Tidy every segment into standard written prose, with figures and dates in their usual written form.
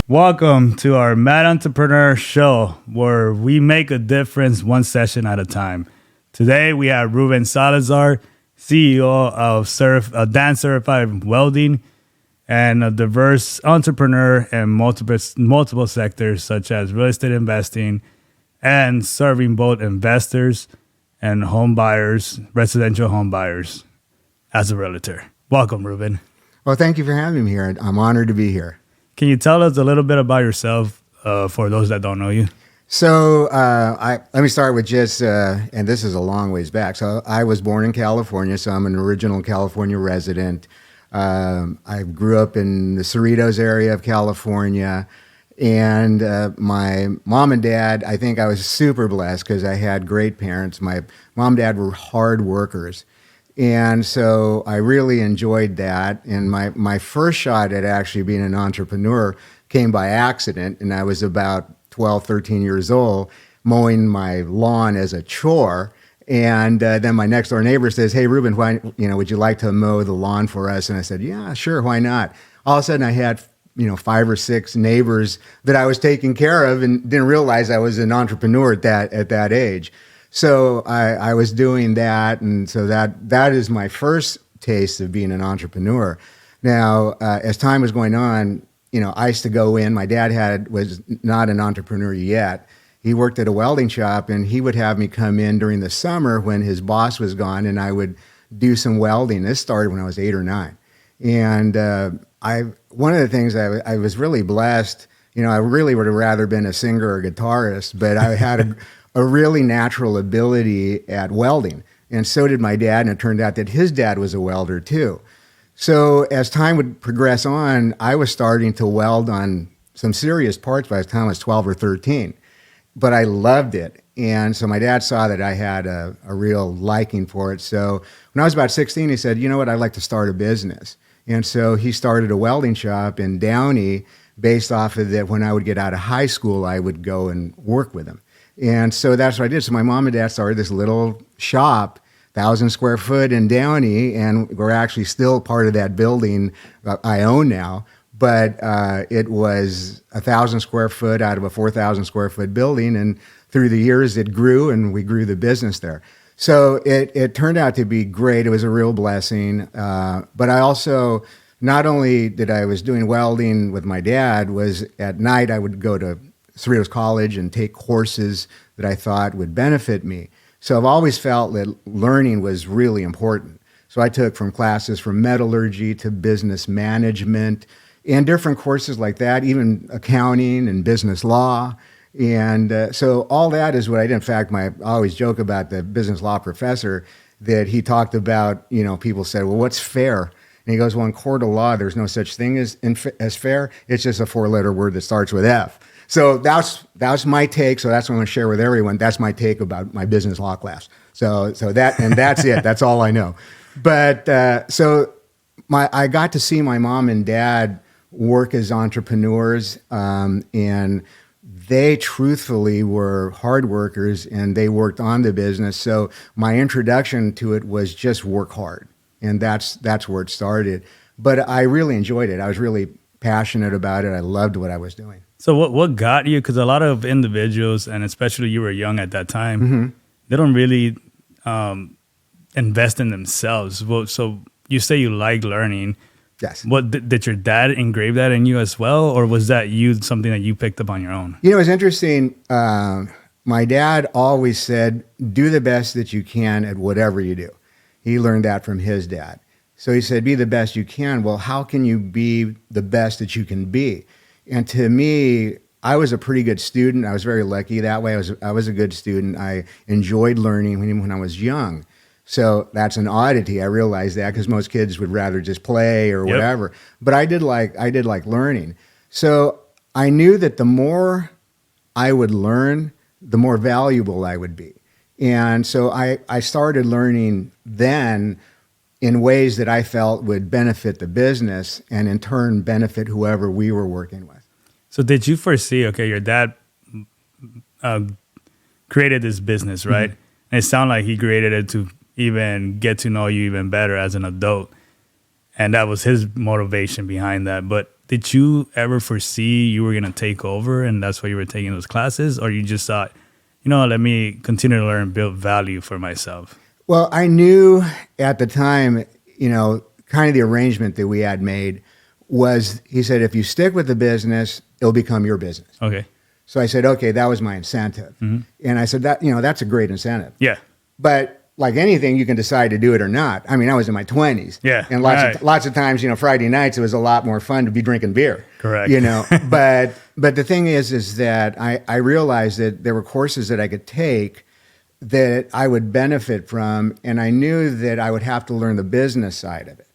Welcome to our Mad Entrepreneur Show, where we make a difference one session at a time. Today, we have Reuben Salazar, CEO of Dan Certified Welding, and a diverse entrepreneur in multiple sectors, such as real estate investing and serving both investors and home buyers, residential home buyers, as a realtor. Welcome, Reuben. Well, thank you for having me here. I'm honored to be here. Can you tell us a little bit about yourself for those that don't know you? So let me start with just, and this is a long ways back. So I was born in California, so I'm an original California resident. I grew up in the Cerritos area of California. And my mom and dad, I think I was super blessed because I had great parents. My mom and dad were hard workers. And so I really enjoyed that. And my first shot at actually being an entrepreneur came by accident. And I was about 12, 13 years old, mowing my lawn as a chore. And then my next door neighbor says, "Hey, Reuben, would you like to mow the lawn for us?" And I said, "Yeah, sure, why not?" All of a sudden I had 5 or 6 neighbors that I was taking care of and didn't realize I was an entrepreneur at that age. So I was doing that, and so that is my first taste of being an entrepreneur. Now, as time was going on, I used to go in. My dad was not an entrepreneur yet. He worked at a welding shop, and he would have me come in during the summer when his boss was gone, and I would do some welding. This started when I was 8 or 9, and one of the things I was really blessed. I really would have rather been a singer or a guitarist, but I had a really natural ability at welding. And so did my dad, and it turned out that his dad was a welder too. So as time would progress on, I was starting to weld on some serious parts by the time I was 12 or 13. But I loved it. And so my dad saw that I had a real liking for it. So when I was about 16, he said, "You know what, I'd like to start a business." And so he started a welding shop in Downey based off of that. When I would get out of high school, I would go and work with him. And so that's what I did. So my mom and dad started this little shop, 1,000 square foot in Downey, and we're actually still part of that building I own now. But it was 1,000 square foot out of a 4,000 square foot building. And through the years, it grew, and we grew the business there. So it turned out to be great. It was a real blessing. But I also, not only did I was doing welding with my dad, was at night I would go to Cerritos College and take courses that I thought would benefit me. So I've always felt that learning was really important. So I took classes from metallurgy to business management and different courses like that, even accounting and business law. And so all that is what I did. In fact, I always joke about the business law professor that he talked about, people said, "Well, what's fair?" And he goes, "Well, in court of law, there's no such thing as fair. It's just a 4-letter word that starts with F." So that's my take. So that's what I'm going to share with everyone. That's my take about my business law class. So that's it. That's all I know. But I got to see my mom and dad work as entrepreneurs, and they truthfully were hard workers, and they worked on the business. So my introduction to it was just work hard, and that's where it started. But I really enjoyed it. I was really passionate about it. I loved what I was doing. So what got you? Because a lot of individuals, and especially you were young at that time, mm-hmm. they don't really invest in themselves. Well, so you say you like learning. Yes. What did your dad engrave that in you as well, or was that something that you picked up on your own? It's interesting. My dad always said, "Do the best that you can at whatever you do." He learned that from his dad. So he said, "Be the best you can." Well, how can you be the best that you can be? And to me, I was a pretty good student. I was very lucky that way. I was a good student. I enjoyed learning when I was young. So that's an oddity. I realized that because most kids would rather just play or whatever. But I did like learning. So I knew that the more I would learn, the more valuable I would be. And so I started learning then in ways that I felt would benefit the business and in turn benefit whoever we were working with. So did you foresee, your dad created this business, right? Mm-hmm. And it sounded like he created it to even get to know you even better as an adult. And that was his motivation behind that. But did you ever foresee you were going to take over and that's why you were taking those classes? Or you just thought, let me continue to learn and build value for myself? Well, I knew at the time, kind of the arrangement that we had made was, he said, if you stick with the business, it'll become your business. Okay. So I said, okay, that was my incentive. Mm-hmm. And I said, that's a great incentive. Yeah. But like anything, you can decide to do it or not. I mean, I was in my 20s. Yeah. And lots of times, Friday nights, it was a lot more fun to be drinking beer. Correct. But the thing is that I realized that there were courses that I could take that I would benefit from, and I knew that I would have to learn the business side of it.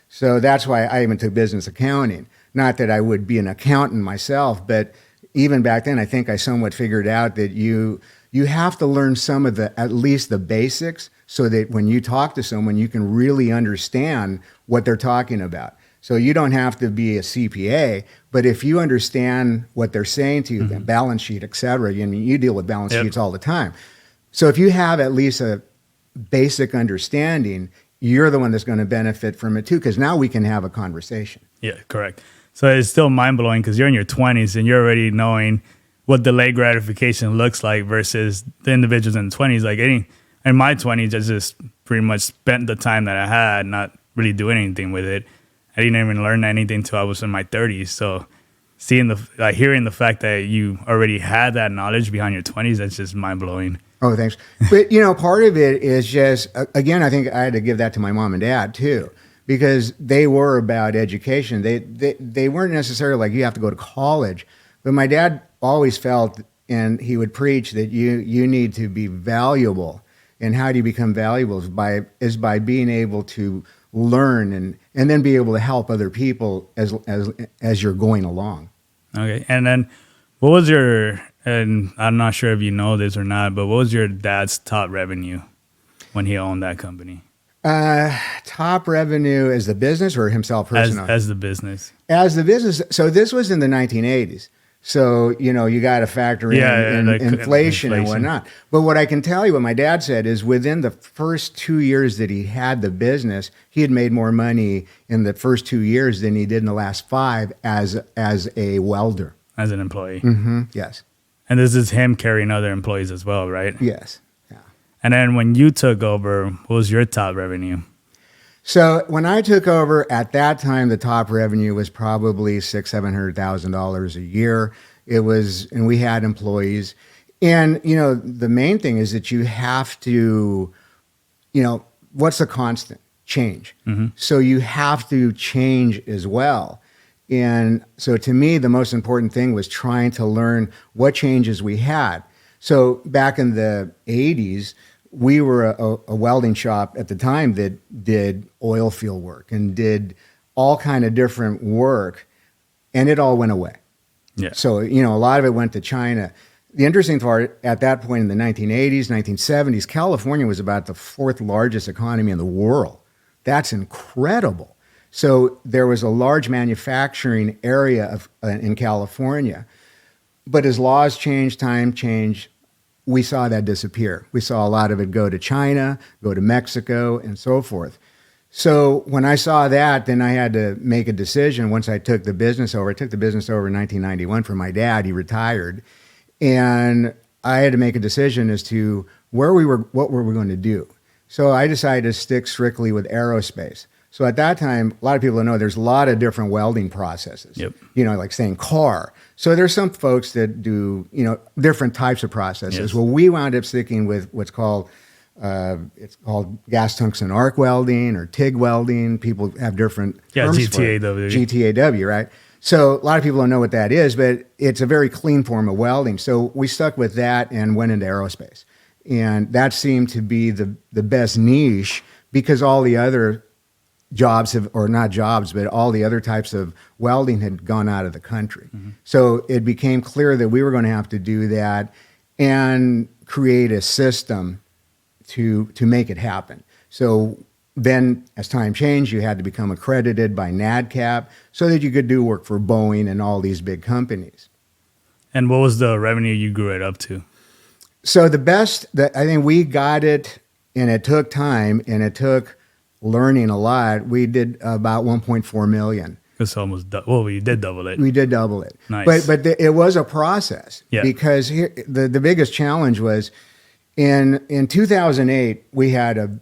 So that's why I even took business accounting. Not that I would be an accountant myself, but even back then, I think I somewhat figured out that you have to learn some of at least the basics, so that when you talk to someone, you can really understand what they're talking about. So you don't have to be a CPA, but if you understand what they're saying to you, the balance sheet, et cetera, you deal with balance sheets all the time. So if you have at least a basic understanding, you're the one that's going to benefit from it too, because now we can have a conversation. Yeah, correct. So it's still mind-blowing because you're in your 20s and you're already knowing what delayed gratification looks like versus the individuals in the 20s. Like in my 20s, I just pretty much spent the time that I had not really doing anything with it. I didn't even learn anything until I was in my 30s. So hearing the fact that you already had that knowledge behind your 20s, that's just mind-blowing. Oh, thanks. But, part of it is just, again, I think I had to give that to my mom and dad too, because they were about education. They weren't necessarily like, you have to go to college. But my dad always felt, and he would preach, that you need to be valuable. And how do you become valuable is by being able to learn and then be able to help other people as you're going along. Okay. And then what was and I'm not sure if you know this or not, but what was your dad's top revenue when he owned that company? Top revenue as the business or himself personally? As the business. As the business. So this was in the 1980s. So, you got to factor in inflation and whatnot. But what I can tell you, what my dad said is within the first 2 years that he had the business, he had made more money in the first 2 years than he did in the last 5 as a welder. As an employee. Mm-hmm. Yes. And this is him carrying other employees as well, right? Yes. Yeah. And then when you took over, what was your top revenue? So when I took over at that time, the top revenue was probably $600,000-$700,000 a year. It was, and we had employees. And, the main thing is that you have to, what's the constant? Change. Mm-hmm. So you have to change as well. And so to me, the most important thing was trying to learn what changes we had. So back in the 80s, we were a welding shop at the time that did oil field work and did all kind of different work, and it all went away. Yeah. So, a lot of it went to China. The interesting part, at that point in the 1980s, 1970s, California was about the 4th largest economy in the world. That's incredible. So there was a large manufacturing area in California. But as laws changed, time changed, we saw that disappear. We saw a lot of it go to China, go to Mexico, and so forth. So when I saw that, then I had to make a decision once I took the business over. I took the business over in 1991 from my dad. He retired. And I had to make a decision as to what were we going to do. So I decided to stick strictly with aerospace. So at that time, a lot of people don't know there's a lot of different welding processes. Yep. Like saying car. So there's some folks that do, different types of processes. Yes. Well, we wound up sticking with what's called gas tungsten arc welding or TIG welding. People have different terms GTAW. GTAW, right? So a lot of people don't know what that is, but it's a very clean form of welding. So we stuck with that and went into aerospace. And that seemed to be the best niche because all the other jobs or not jobs, but all the other types of welding had gone out of the country. Mm-hmm. So it became clear that we were going to have to do that and create a system to make it happen. So then as time changed, you had to become accredited by NADCAP so that you could do work for Boeing and all these big companies. And what was the revenue you grew it up to? So the best that I think we got it, and it took time and it took learning a lot. We did about 1.4 million. It's almost well, you did double it. We did double it. Nice. But it was a process. Yeah. Because here, the biggest challenge was in 2008, we had a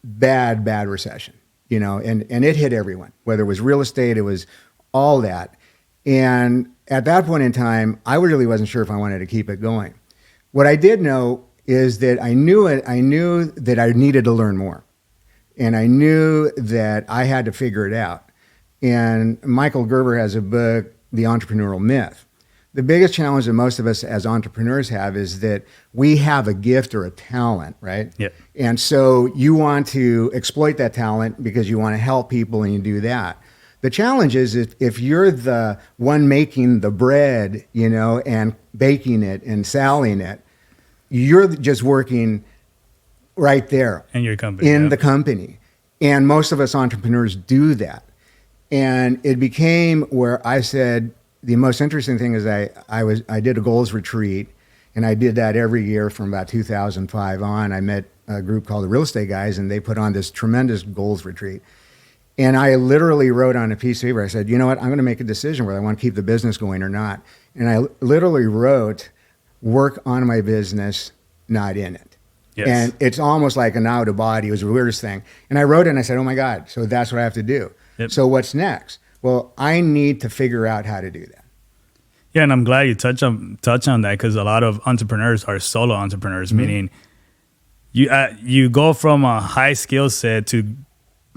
bad recession, you know, and it hit everyone, whether it was real estate, it was all that. And at that point in time, I really wasn't sure if I wanted to keep it going. What I did know is that I knew that I needed to learn more. And I knew that I had to figure it out. And Michael Gerber has a book, The Entrepreneurial Myth. The biggest challenge that most of us as entrepreneurs have is that we have a gift or a talent, right? Yeah. And so you want to exploit that talent because you want to help people and you do that. The challenge is if you're the one making the bread, you know, and baking it and selling it, you're just working right there. In your company. In the company. And most of us entrepreneurs do that. And it became where I said, the most interesting thing is I did a goals retreat, and I did that every year from about 2005 on. I met a group called the Real Estate Guys, and they put on this tremendous goals retreat. And I literally wrote on a piece of paper, I said, you know what, I'm going to make a decision whether I want to keep the business going or not. And I literally wrote, work on my business, not in it. Yes. And it's almost like an out of body. It was the weirdest thing. And I wrote it and I said, oh my God, so that's what I have to do. Yep. So what's next? Well, I need to figure out how to do that. Yeah, and I'm glad you touch on that, because a lot of entrepreneurs are solo entrepreneurs, meaning you go from a high skill set to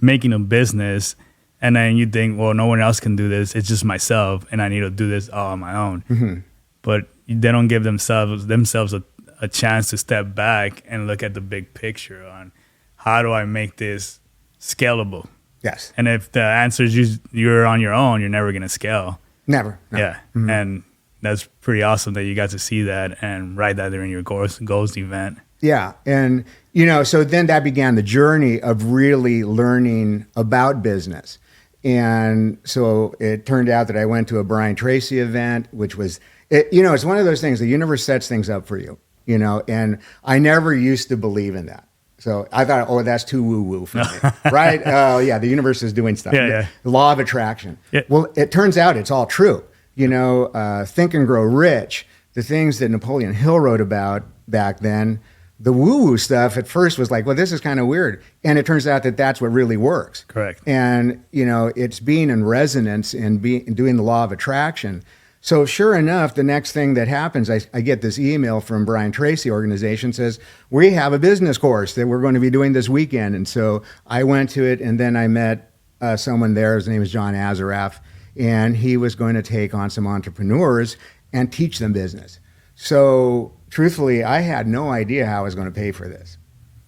making a business, and then you think, well, no one else can do this. It's just myself, and I need to do this all on my own. Mm-hmm. But they don't give themselves a chance to step back and look at the big picture on how do I make this scalable. Yes. And if the answer is you're on your own, you're never going to scale. Never. No. Yeah. Mm-hmm. And that's pretty awesome that you got to see that and write that during your goals event. Yeah. And, you know, so then that began the journey of really learning about business. And so it turned out that I went to a Brian Tracy event, which was, it's one of those things, the universe sets things up for you, you know, and I never used to believe in that. So I thought, oh, that's too woo-woo for me, right? Oh, yeah, the universe is doing stuff. Yeah. The law of attraction. Yeah. Well, it turns out it's all true. You know, Think and Grow Rich, the things that Napoleon Hill wrote about back then, the woo-woo stuff at first was like, well, this is kind of weird. And it turns out that that's what really works. Correct. And, you know, it's being in resonance and doing the law of attraction. So sure enough, the next thing that happens, I get this email from Brian Tracy organization says, we have a business course that we're going to be doing this weekend. And so I went to it, and then I met someone there. His name is John Azaraf, and he was going to take on some entrepreneurs and teach them business. So truthfully, I had no idea how I was going to pay for this.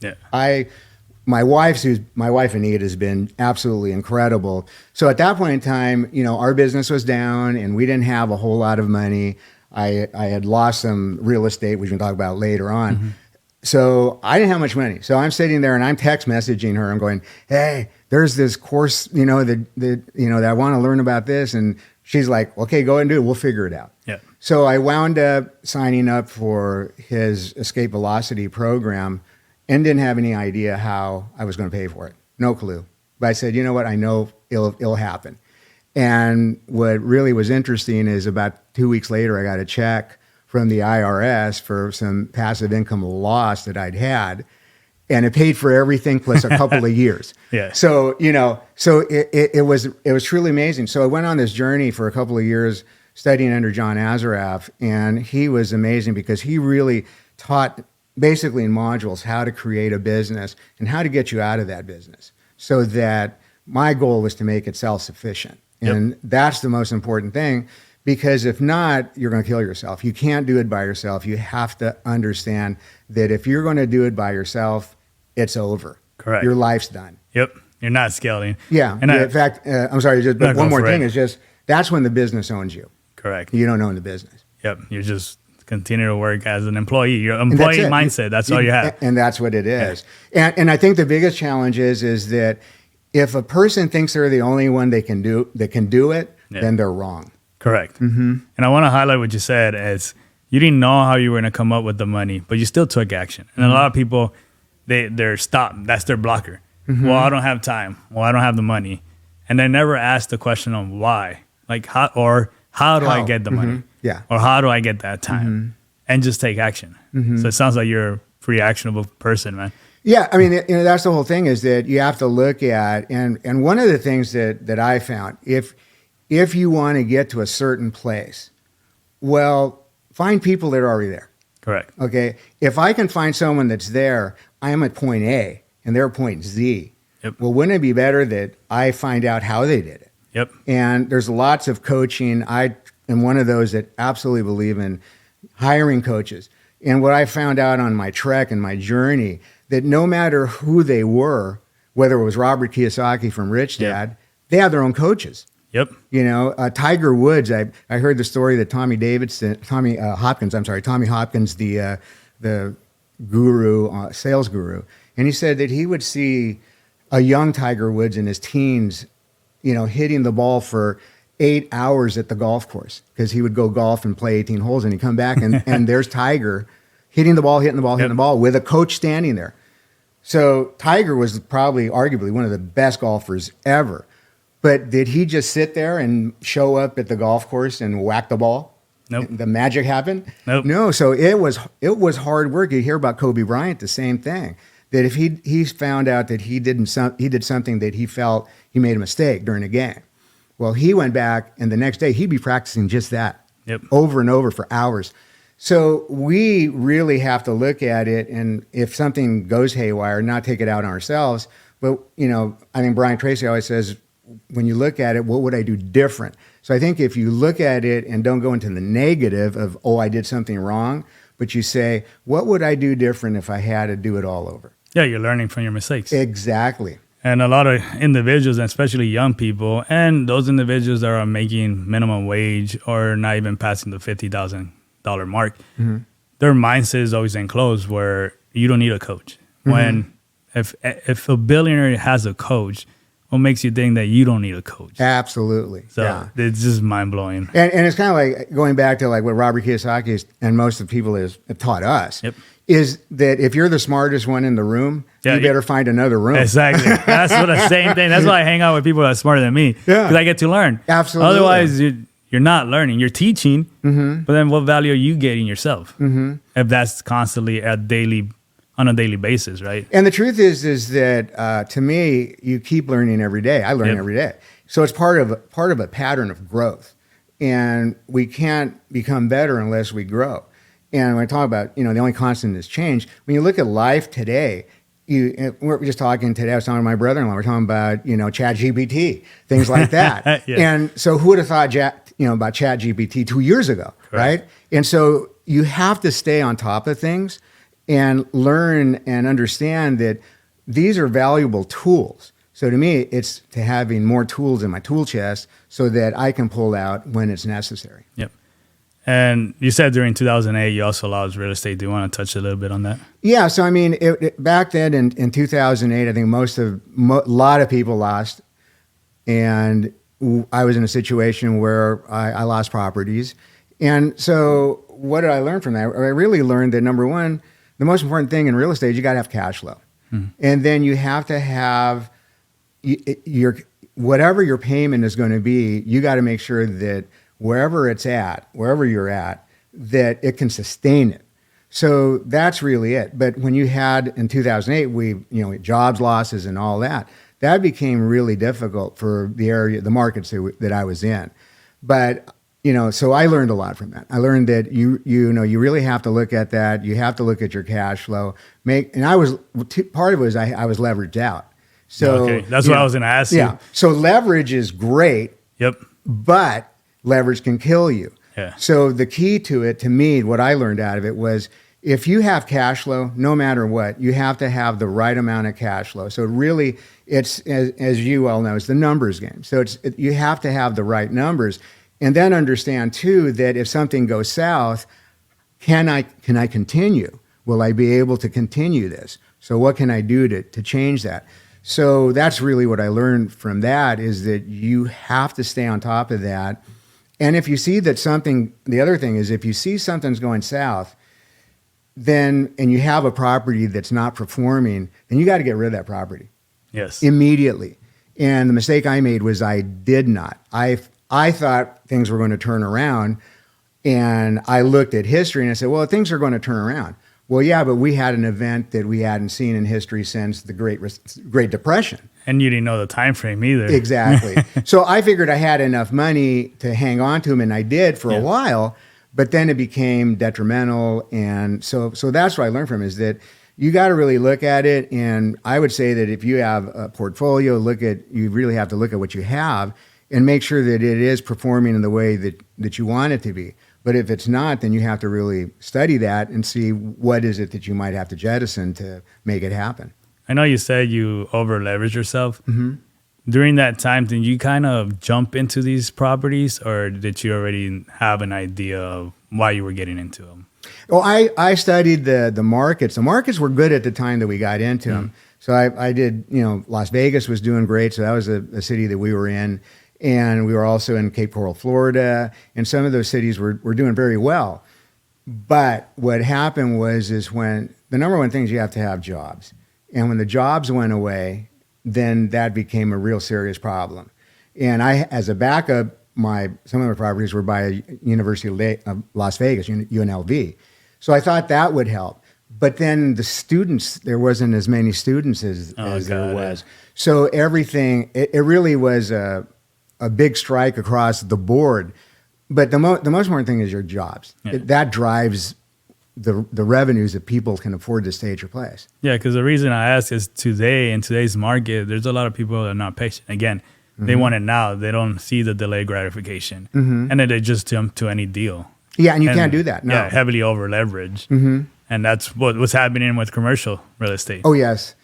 Yeah. My wife Anita has been absolutely incredible. So at that point in time, you know, our business was down and we didn't have a whole lot of money. I had lost some real estate, which we can talk about later on. Mm-hmm. So I didn't have much money. So I'm sitting there and I'm text messaging her. I'm going, hey, there's this course, you know, that I want to learn about this. And she's like, okay, go ahead and do it. We'll figure it out. Yeah. So I wound up signing up for his Escape Velocity program and didn't have any idea how I was going to pay for it. No clue. But I said, you know what? I know it'll happen. And what really was interesting is about 2 weeks later, I got a check from the IRS for some passive income loss that I'd had. And it paid for everything plus a couple of years. Yeah. So, you know, it was truly amazing. So I went on this journey for a couple of years studying under John Azaraf. And he was amazing because he really taught basically in modules how to create a business and how to get you out of that business, so that my goal was to make it self-sufficient. And that's the most important thing, because if not, you're going to kill yourself. You can't do it by yourself. You have to understand that if you're going to do it by yourself, it's over. Correct. Your life's done. Yep. You're not scaling. Yeah. And in fact, I'm sorry, but one more thing is just, that's when the business owns you. Correct. You don't own the business. Yep. You're just continue to work as an employee. Your employee mindset. That's all you have. And that's what it is. Yeah. And I think the biggest challenge is that if a person thinks they're the only one that can do it, then they're wrong. Correct. Mm-hmm. And I want to highlight what you said as you didn't know how you were going to come up with the money, but you still took action. And a lot of people, they're stopped. That's their blocker. Mm-hmm. Well, I don't have time. Well, I don't have the money. and they never ask the question on why, like how do I get the money? Yeah. Or how do I get that time? And just take action. So it sounds like you're a pretty actionable person, man. Yeah, I mean, that's the whole thing, is that you have to look at, and one of the things that I found, if you want to get to a certain place, well, find people that are already there. Correct. Okay, if I can find someone that's there, I am at point A and they're at point Z. Yep. Well, wouldn't it be better that I find out how they did it? Yep. And there's lots of coaching. I am one of those that absolutely believe in hiring coaches. And what I found out on my trek and my journey, that no matter who they were, whether it was Robert Kiyosaki from Rich Dad, they had their own coaches. Yep. You know, Tiger Woods. I heard the story that Tommy Hopkins, the guru, sales guru, and he said that he would see a young Tiger Woods in his teens, you know, hitting the ball for 8 hours at the golf course, because he would go golf and play 18 holes, and he'd come back and there's Tiger hitting the ball with a coach standing there. So Tiger was probably arguably one of the best golfers ever. But did he just sit there and show up at the golf course and whack the ball? Nope. The magic happened? Nope. No. So it was hard work. You hear about Kobe Bryant, the same thing. That if he found out that he did something that he felt he made a mistake during a game, well, he went back, and the next day he'd be practicing just that over and over for hours. So we really have to look at it, and if something goes haywire, not take it out on ourselves. But, you know, I think Brian Tracy always says, when you look at it, what would I do different? So I think if you look at it and don't go into the negative of, oh, I did something wrong, but you say, what would I do different if I had to do it all over? Yeah, you're learning from your mistakes. Exactly. And a lot of individuals, and especially young people, and those individuals that are making minimum wage or not even passing the $50,000 mark, their mindset is always enclosed where you don't need a coach. When if a billionaire has a coach, what makes you think that you don't need a coach? Absolutely. So it's just mind blowing. And it's kind of like going back to like what Robert Kiyosaki and most of the people have taught us. Is that if you're the smartest one in the room, you better find another room. Exactly. That's what the same thing. That's why I hang out with people that are smarter than me. Because I get to learn. Absolutely. Otherwise, you're not learning. You're teaching, but then what value are you getting yourself? If that's constantly on a daily basis, right? And the truth is that to me, you keep learning every day. I learn every day. So it's part of a pattern of growth. And we can't become better unless we grow. And when I talk about, you know, the only constant is change, when you look at life today, we're just talking today, I was talking to my brother-in-law, we're talking about, you know, ChatGPT, things like that. And so who would have thought, about ChatGPT 2 years ago, right? And so you have to stay on top of things and learn and understand that these are valuable tools. So to me, it's to having more tools in my tool chest so that I can pull out when it's necessary. Yep. And you said during 2008, you also allowed real estate. Do you want to touch a little bit on that? Yeah. So, I mean, back then in 2008, I think a lot of people lost. And I was in a situation where I lost properties. And so what did I learn from that? I really learned that, number one, the most important thing in real estate is you got to have cash flow. And then you have to have whatever your payment is going to be, you got to make sure that wherever you're at, that it can sustain it. So that's really it. But when you had in 2008, jobs losses and all that became really difficult for the markets that I was in. But so I learned a lot from that. I learned that you really have to look at that. You have to look at your cash flow. Part of it was I was leveraged out. So that's what I was going to ask you. Yeah. So leverage is great. Yep. But leverage can kill you. Yeah. So the key to it, to me, what I learned out of it was, if you have cash flow, no matter what, you have to have the right amount of cash flow. So really, it's as you well know, it's the numbers game. So you have to have the right numbers, and then understand too that if something goes south, can I continue? Will I be able to continue this? So what can I do to change that? So that's really what I learned from that, is that you have to stay on top of that. And if you see that the other thing is, if you see something's going south, and you have a property that's not performing, then you got to get rid of that property. Yes. Immediately. And the mistake I made was I did not. I thought things were going to turn around, and I looked at history and I said, well, things are going to turn around. Well, yeah, but we had an event that we hadn't seen in history since the Great Depression. And you didn't know the time frame either. Exactly. So I figured I had enough money to hang on to them, and I did for a while, but then it became detrimental. And so that's what I learned from it, is that you got to really look at it. And I would say that if you have a portfolio, you really have to look at what you have and make sure that it is performing in the way that you want it to be. But if it's not, then you have to really study that and see what is it that you might have to jettison to make it happen. I know you said you over leverage yourself. Mm-hmm. During that time, did you kind of jump into these properties, or did you already have an idea of why you were getting into them? Well, I studied the markets. The markets were good at the time that we got into them. So I did, Las Vegas was doing great. So that was a city that we were in. And we were also in Cape Coral, Florida, and some of those cities were doing very well. But what happened is when the number one thing is you have to have jobs. And when the jobs went away, then that became a real serious problem. And I, as a backup, some of my properties were by University of Las Vegas, UNLV. So I thought that would help. But then the students, there wasn't as many students as there was. So everything, it really was a big strike across the board. But the most important thing is your jobs. Yeah. That drives the revenues that people can afford to stay at your place. Yeah, because the reason I ask is in today's market, there's a lot of people that are not patient. Again, they want it now. They don't see the delayed gratification. And then they just jump to any deal. Yeah, and you can't do that. No. Yeah, heavily over leverage. And that's what's happening with commercial real estate. Oh, yes.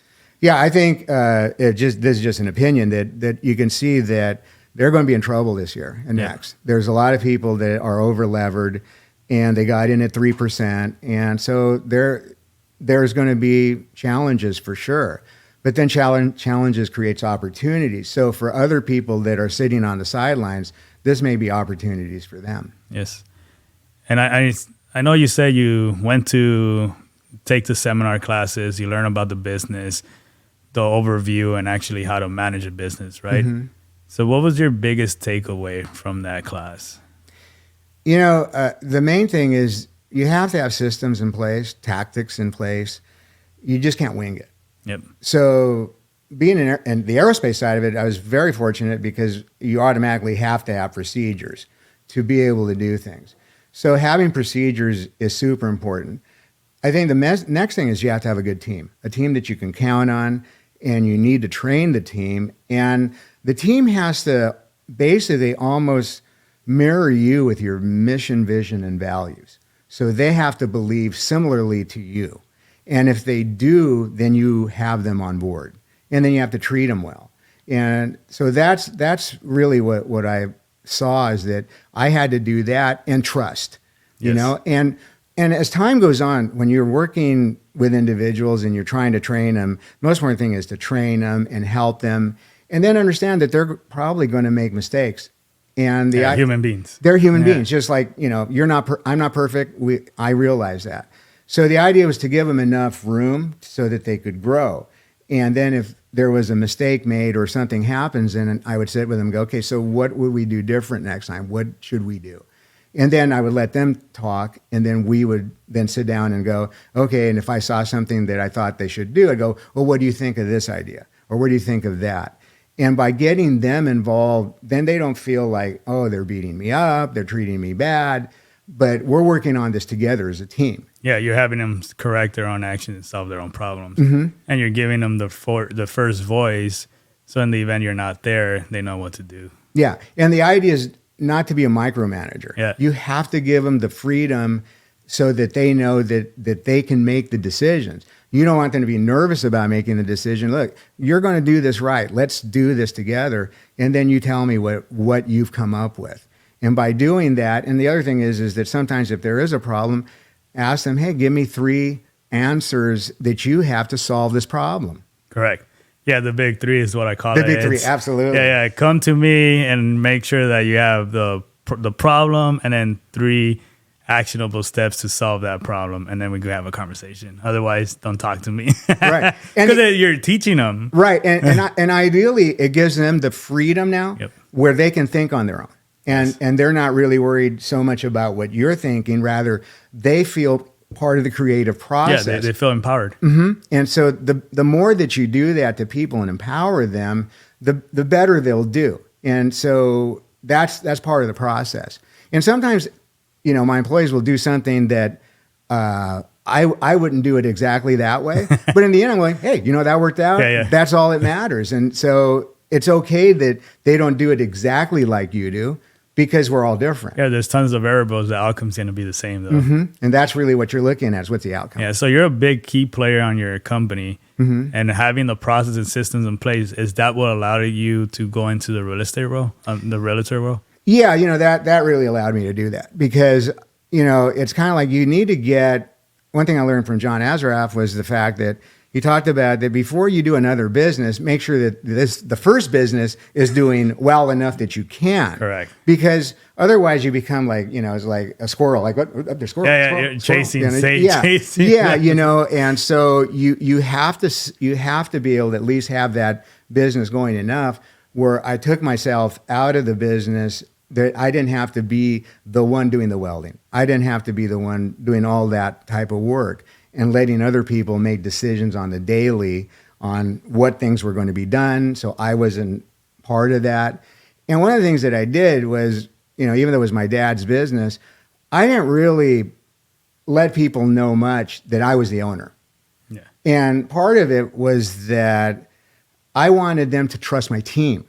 Yeah, I think this is just an opinion that you can see that they're going to be in trouble this year and next. There's a lot of people that are over levered, and they got in at 3%. And so there's going to be challenges for sure. But then challenges creates opportunities. So for other people that are sitting on the sidelines, this may be opportunities for them. Yes. And I know you said you went to take the seminar classes, you learn about the business, the overview, and actually how to manage a business, right? So what was your biggest takeaway from that class? The main thing is you have to have systems in place, tactics in place. You just can't wing it. Yep. So being in the aerospace side of it, I was very fortunate because you automatically have to have procedures to be able to do things. So having procedures is super important. I think the next thing is you have to have a good team, a team that you can count on, and you need to train the team. And the team has to basically almost mirror you with your mission, vision, and values. So they have to believe similarly to you. And if they do, then you have them on board. And then you have to treat them well. And so that's really what I saw, is that I had to do that and trust, and as time goes on, when you're working with individuals and you're trying to train them, the most important thing is to train them and help them, and then understand that they're probably going to make mistakes. And they're human beings. They're human beings, just like, I'm not perfect. I realize that. So the idea was to give them enough room so that they could grow. And then if there was a mistake made or something happens, then I would sit with them and go, okay, so what would we do different next time? What should we do? And then I would let them talk, and then we would then sit down and go, okay, and if I saw something that I thought they should do, I'd go, well, what do you think of this idea? Or what do you think of that? And by getting them involved, then they don't feel like, oh, they're beating me up, they're treating me bad, but we're working on this together as a team. Yeah, you're having them correct their own actions and solve their own problems. And you're giving them the first voice, so in the event you're not there, they know what to do. Yeah, and the idea is not to be a micromanager. Yeah. You have to give them the freedom so that they know that they can make the decisions. You don't want them to be nervous about making the decision. Look, you're going to do this right. Let's do this together. And then you tell me what you've come up with. And by doing that, and the other thing is that sometimes if there is a problem, ask them, hey, give me 3 answers that you have to solve this problem. Correct. Yeah, the big 3 is what I call it. The big 3, absolutely. Yeah, come to me and make sure that you have the problem, and then 3 actionable steps to solve that problem, and then we can have a conversation. Otherwise, don't talk to me. Right. Because you're teaching them. Right. And ideally, it gives them the freedom now where they can think on their own. And they're not really worried so much about what you're thinking. Rather, they feel part of the creative process. Yeah, they feel empowered. Mm-hmm. And so the more that you do that to people and empower them, the better they'll do. And so that's part of the process. And sometimes, my employees will do something that I wouldn't do it exactly that way. But in the end, I'm like, hey, that worked out. Yeah. That's all that matters. And so it's okay that they don't do it exactly like you do, because we're all different. Yeah, there's tons of variables. The outcome's going to be the same, though. Mm-hmm. And that's really what you're looking at, is what's the outcome. Yeah, so you're a big key player on your company. Mm-hmm. And having the process and systems in place, is that what allowed you to go into the real estate role, the realtor role? Yeah, that really allowed me to do that, because, it's kind of like you need to get, one thing I learned from John Azaraf was the fact that he talked about that before you do another business, make sure that the first business is doing well enough that you can. Correct. Because otherwise you become like, it's like a squirrel, like what up there, squirrel. Yeah, squirrel, you're squirrel. chasing. Yeah, and so you have to be able to at least have that business going enough where I took myself out of the business, that I didn't have to be the one doing the welding. I didn't have to be the one doing all that type of work, and letting other people make decisions on the daily on what things were going to be done. So I wasn't part of that. And one of the things that I did was, even though it was my dad's business, I didn't really let people know much that I was the owner. Yeah. And part of it was that I wanted them to trust my team.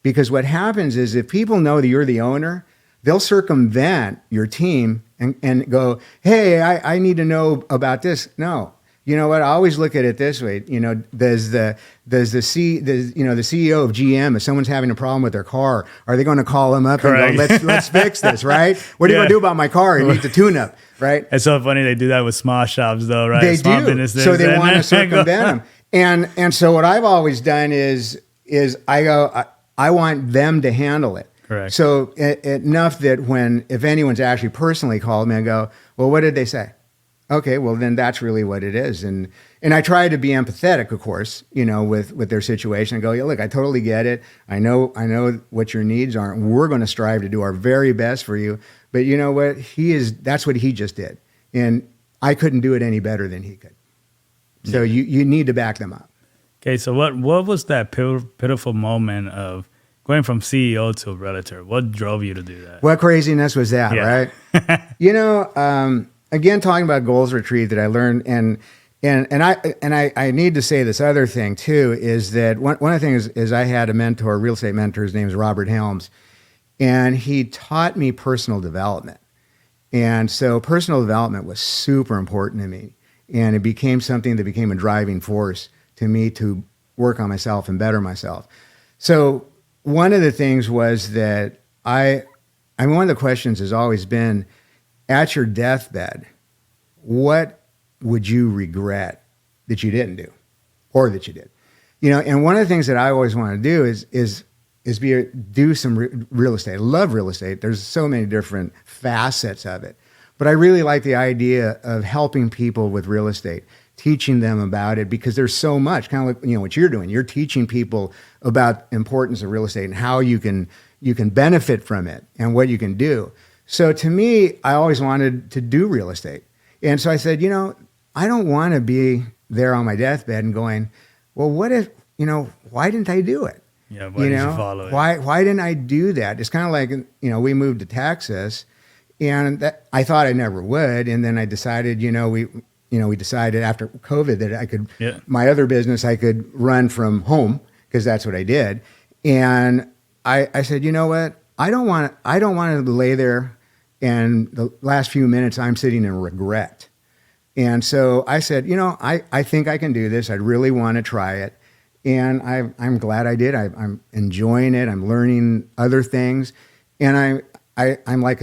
Because what happens is, if people know that you're the owner, they'll circumvent your team and go, hey, I need to know about this. No, you know what? I always look at it this way. Does the CEO of GM, if someone's having a problem with their car, are they going to call him up and go, let's fix this, right? What are you going to do about my car? It needs a tune-up, right? It's so funny they do that with small shops, though, right? They small do. Businesses, so they want to circumvent them. And so what I've always done is I go, I want them to handle it. Correct. So enough that if anyone's actually personally called me, I go, well, what did they say? Okay, well, then that's really what it is. And I try to be empathetic, of course, with their situation. I go, yeah, look, I totally get it. I know what your needs are. And we're going to strive to do our very best for you. But you know what? That's what he just did. And I couldn't do it any better than he could. So you need to back them up. Okay, so what was that pitiful moment of going from CEO to realtor? What drove you to do that? What craziness was that, right? Again, talking about goals retreat that I learned, and I need to say this other thing too, is that one of the things is I had a mentor, real estate mentor, his name is Robert Helms, and he taught me personal development. And so personal development was super important to me, and it became something that became a driving force to me to work on myself and better myself. So one of the things was that one of the questions has always been, at your deathbed, what would you regret that you didn't do, or that you did? And one of the things that I always want to do is do some real estate. I love real estate. There's so many different facets of it, but I really like the idea of helping people with real estate, teaching them about it, because there's so much, kind of like what you're doing. You're teaching people about the importance of real estate and how you can benefit from it and what you can do. So to me, I always wanted to do real estate. And so I said, I don't want to be there on my deathbed and going, well, what if, why didn't I do it? Yeah, why did you follow it? Why didn't I do that? It's kind of like, we moved to Texas, and I thought I never would. And then I decided, we decided after COVID that I could, my other business, I could run from home, because that's what I did. And I said, you know what? I don't want to lay there, and the last few minutes I'm sitting in regret. And so I said, I think I can do this. I really want to try it. And I'm glad I did. I'm enjoying it. I'm learning other things. And I like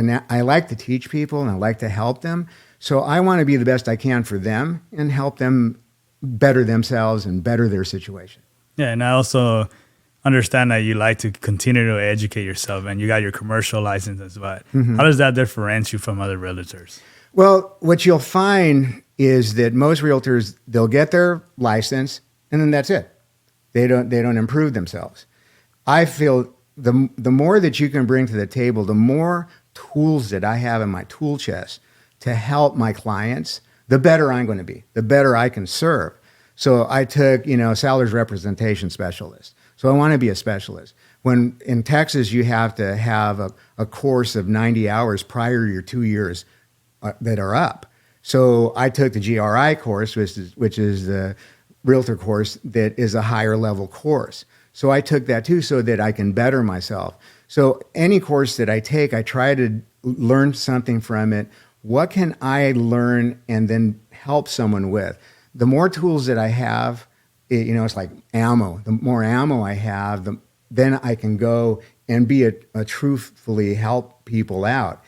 to teach people, and I like to help them. So I want to be the best I can for them and help them better themselves and better their situation. Yeah, and I also understand that you like to continue to educate yourself, and you got your commercial license as well. How does that differentiate you from other realtors? Well, what you'll find is that most realtors, they'll get their license and then that's it. They don't improve themselves. I feel the more that you can bring to the table, the more tools that I have in my tool chest to help my clients, the better I'm going to be, the better I can serve. So I took, seller's representation specialist. So I want to be a specialist. When in Texas, you have to have a course of 90 hours prior to your 2 years that are up. So I took the GRI course, which is the realtor course that is a higher level course. So I took that too so that I can better myself. So any course that I take, I try to learn something from it. What can I learn and then help someone with? The more tools that I have, it's like ammo. The more ammo I have, then I can go and be a truthfully help people out.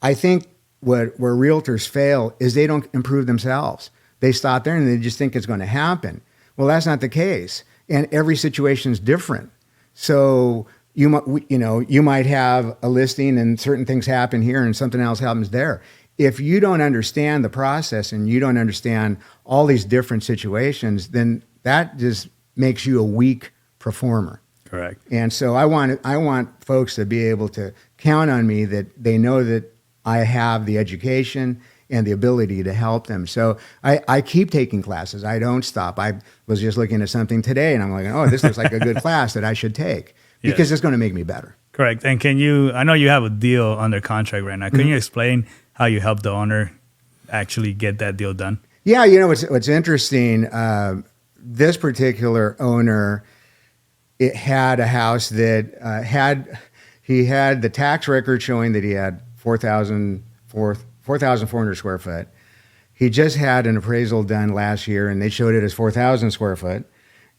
I think where realtors fail is they don't improve themselves. They stop there and they just think it's going to happen. Well, that's not the case. And every situation is different. So you might have a listing and certain things happen here and something else happens there. If you don't understand the process and you don't understand all these different situations, then that just makes you a weak performer. Correct. And so I want folks to be able to count on me, that they know that I have the education and the ability to help them. So I keep taking classes. I don't stop. I was just looking at something today and I'm like, oh, this looks like a good class that I should take because it's going to make me better. Correct. And I know you have a deal under contract right now. Can you explain how you help the owner actually get that deal done? Yeah, what's interesting, this particular owner, it had a house that he had the tax record showing that he had 4,400 square foot. He just had an appraisal done last year and they showed it as 4,000 square foot.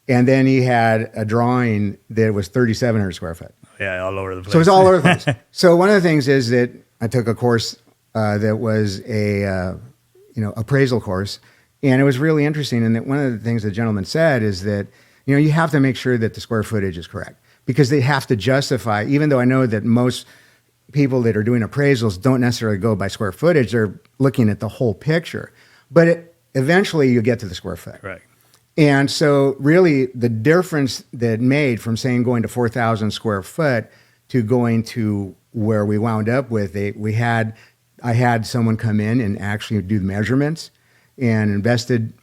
And then he had a drawing that was 3,700 square foot. Yeah, all over the place. So it's all over the place. So one of the things is that I took a course that was a appraisal course, and it was really interesting. And that one of the things the gentleman said is that you have to make sure that the square footage is correct because they have to justify. Even though I know that most people that are doing appraisals don't necessarily go by square footage; they're looking at the whole picture. But eventually, you get to the square foot. Right. And so really the difference that made from saying going to 4,000 square foot to going to where we wound up with I had someone come in and actually do the measurements and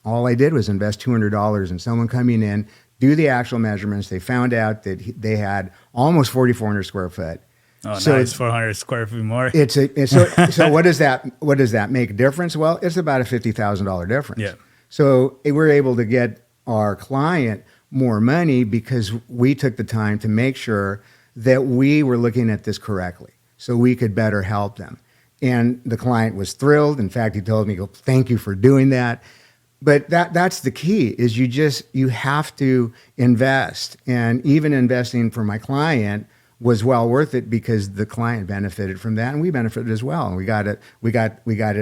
all I did was invest $200 in someone coming in, do the actual measurements. They found out that they had almost 4,400 square foot. Oh, so nice, 400 square feet more. So what does that make a difference? Well, it's about a $50,000 difference. Yeah. So we're able to get our client more money because we took the time to make sure that we were looking at this correctly so we could better help them. And the client was thrilled. In fact, he told me, thank you for doing that. But that's the key is you have to invest. And even investing for my client was well worth it because the client benefited from that and we benefited as well. And we got it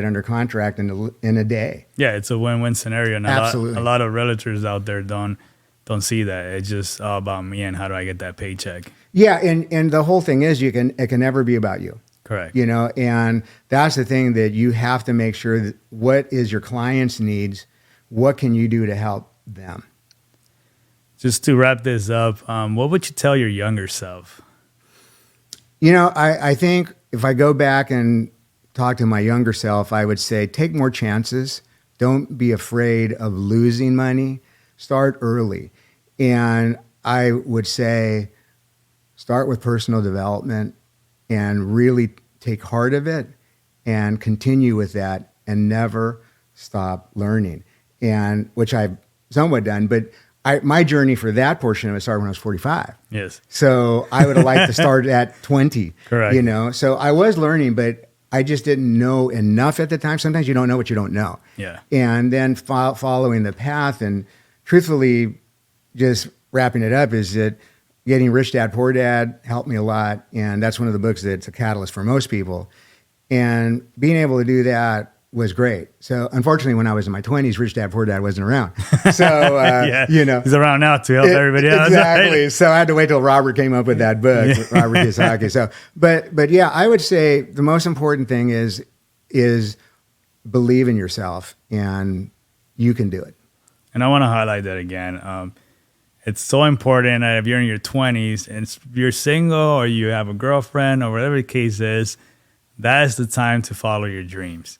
under contract in a day. Yeah, it's a win-win scenario. And Absolutely. A lot of realtors out there don't see that. It's just all about me and how do I get that paycheck. Yeah, and the whole thing is it can never be about you. Correct. And that's the thing that you have to make sure that what is your client's needs, what can you do to help them? Just to wrap this up, what would you tell your younger self? I think if I go back and talk to my younger self, I would say take more chances. Don't be afraid of losing money. Start early. And I would say start with personal development and really take heart of it and continue with that and never stop learning. And which I've somewhat done, but my journey for that portion of it started when I was 45. Yes. So I would have liked to start at 20. Correct. So I was learning, but I just didn't know enough at the time. Sometimes you don't know what you don't know. Yeah. And then following the path and truthfully just wrapping it up is that getting Rich Dad, Poor Dad helped me a lot. And that's one of the books that's a catalyst for most people. And being able to do that was great. So unfortunately, when I was in my 20s, Rich Dad Poor Dad wasn't around. So, Yeah. He's around now to help everybody else. Exactly. So I had to wait till Robert came up with that book, Robert Kiyosaki. So, but yeah, I would say the most important thing is believe in yourself, and you can do it. And I want to highlight that again. It's so important that if you're in your 20s and you're single or you have a girlfriend or whatever the case is, that is the time to follow your dreams.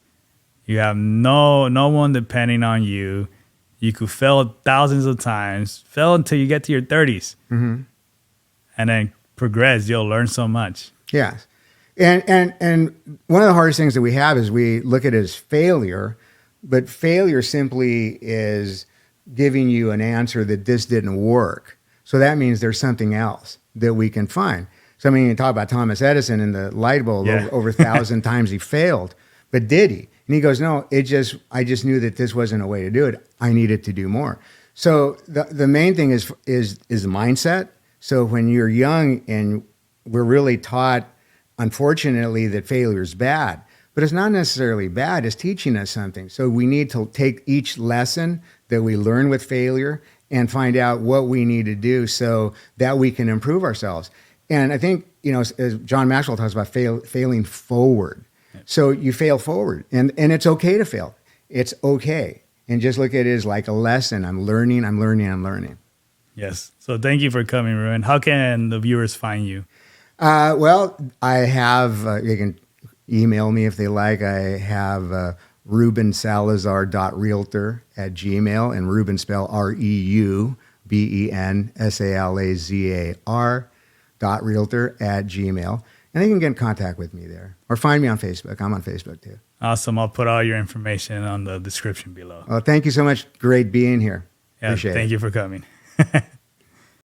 You have no one depending on you. You could fail thousands of times, fail until you get to your 30s, and then progress. You'll learn so much. Yes. And one of the hardest things that we have is we look at it as failure, but failure simply is giving you an answer that this didn't work. So that means there's something else that we can find. So I mean, you talk about Thomas Edison and the light bulb, over 1,000 times he failed, but did he? And he goes, no, I just knew that this wasn't a way to do it. I needed to do more. So the main thing is mindset. So when you're young, and we're really taught, unfortunately, that failure is bad, but it's not necessarily bad. It's teaching us something. So we need to take each lesson that we learn with failure and find out what we need to do so that we can improve ourselves. And I think, as John Maxwell talks about failing forward. So you fail forward, and it's okay to fail. It's okay. And just look at it as like a lesson. I'm learning. Yes. So thank you for coming, Reuben. How can the viewers find you? Well, I have, you can email me if they like. I have reubensalazar.realtor at Gmail, and Reuben spell reubensalazar.realtor at Gmail. And they can get in contact with me there, or find me on Facebook. I'm on Facebook too. Awesome. I'll put all your information on the description below. Well, thank you so much. Great being here. Yeah, Appreciate it. Thank you for coming.